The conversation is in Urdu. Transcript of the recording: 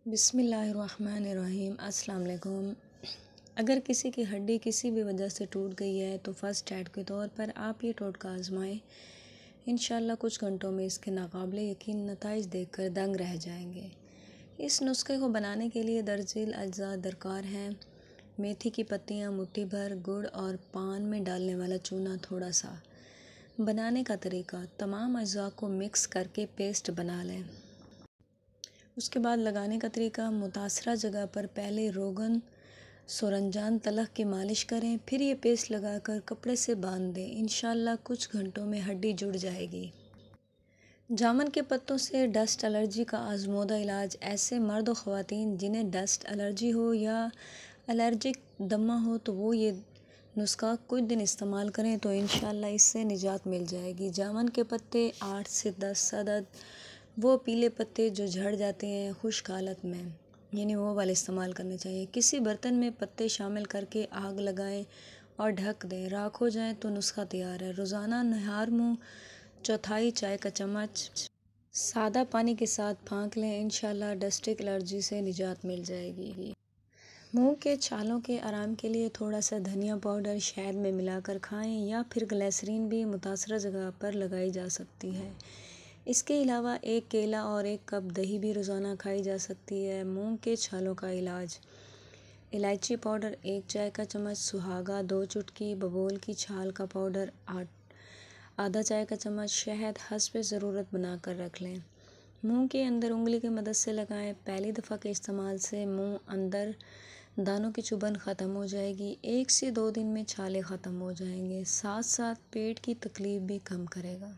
بسم اللہ الرحمن الرحیم۔ السلام علیکم۔ اگر کسی کی ہڈی کسی بھی وجہ سے ٹوٹ گئی ہے تو فرسٹ ایڈ کے طور پر آپ یہ ٹوٹکا آزمائیں۔ انشاءاللہ کچھ گھنٹوں میں اس کے ناقابل یقین نتائج دیکھ کر دنگ رہ جائیں گے۔ اس نسخے کو بنانے کے لیے درجیل اجزاء درکار ہیں: میتھی کی پتیاں مٹھی بھر، گڑ اور پان میں ڈالنے والا چونا تھوڑا سا۔ بنانے کا طریقہ: تمام اجزاء کو مکس کرکے پیسٹ بنا لیں۔ اس کے بعد لگانے کا طریقہ: متاثرہ جگہ پر پہلے روغن سورنجان تلخ کی مالش کریں، پھر یہ پیسٹ لگا کر کپڑے سے باندھ دیں۔ انشاءاللہ کچھ گھنٹوں میں ہڈی جڑ جائے گی۔ جامن کے پتوں سے ڈسٹ الرجی کا آزمودہ علاج: ایسے مرد و خواتین جنہیں ڈسٹ الرجی ہو یا الرجک دمہ ہو تو وہ یہ نسخہ کچھ دن استعمال کریں تو انشاءاللہ اس سے نجات مل جائے گی۔ جامن کے پتے 8 سے 10 عدد، وہ پیلے پتے جو جھڑ جاتے ہیں خشک حالت میں، یعنی وہ والے استعمال کرنے چاہیے۔ کسی برتن میں پتے شامل کرکے آگ لگائیں اور ڈھک دیں۔ راکھ ہو جائیں تو نسخہ تیار ہے۔ روزانہ نہار منہ چوتھائی چائے کا چمچ سادہ پانی کے ساتھ پھانک لیں، انشاءاللہ ڈسٹک الرجی سے نجات مل جائے گی۔ منہ کے چھالوں کے آرام کے لیے تھوڑا سا دھنیا پاؤڈر شہد میں ملا کر کھائیں یا پھر گلیسرین بھی متاثرہ جگہ پر لگائی جا سکتی ہے۔ اس کے علاوہ ایک کیلا اور ایک کپ دہی بھی روزانہ کھائی جا سکتی ہے۔ منہ کے چھالوں کا علاج: الائچی پاؤڈر 1 چائے کا چمچ، سہاگہ 2 چٹکی، ببول کی چھال کا پاؤڈر آدھا چائے کا چمچ، شہد حسب ضرورت بنا کر رکھ لیں۔ منہ کے اندر انگلی کی مدد سے لگائیں۔ پہلی دفعہ کے استعمال سے منہ اندر دانوں کی چبھن ختم ہو جائے گی۔ 1 سے 2 دن میں چھالے ختم ہو جائیں گے، ساتھ ساتھ پیٹ کی تکلیف بھی کم کرے گا۔